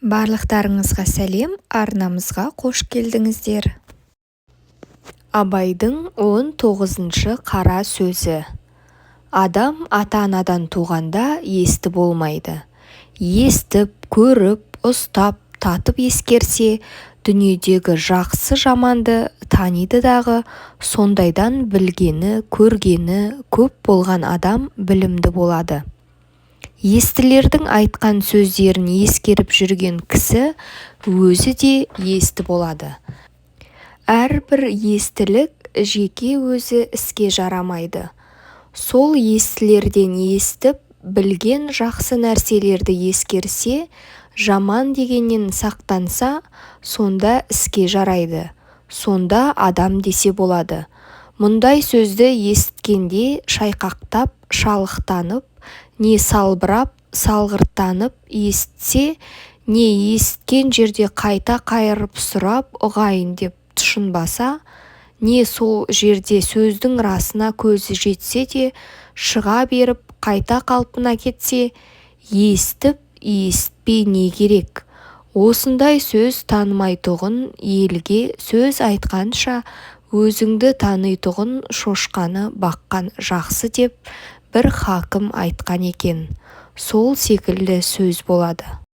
Барлықтарыңызға сәлем, арнамызға қош келдіңіздер. Абайдың 19-шы қара сөзі. Адам ата-анадан туғанда есті болмайды. Естіп, көріп, ұстап, татып ескерсе, дүниедегі жақсы жаманды таниды дағы, сондайдан білгені, көргені көп болған адам білімді болады. Естілердің айтқан сөздерін ескеріп жүрген кісі өзі де есті болады. Әрбір естілік жеке өзі іске жарамайды. Сол естілерден естіп, білген жақсы нәрселерді ескерсе, жаман дегеннен сақтанса, сонда іске жарайды. Сонда адам десе болады. Мұндай сөзді есіткенде шайқақтап, шалықтанып, не салбырап, салғырттанып естісе, не есіткен жерде қайта қайырып сұрап ұғайын деп тұшынбаса, не сол жерде сөздің расына көзі жетсе де шыға беріп қайта қалпына кетсе, естіп, есітпей не керек? Осындай сөз танымайтұғын елге сөз айтқанша, өзіңді танитұғын шошқаны баққан жақсы деп бір хакім айтқан екен. Сол секілді сөз болады.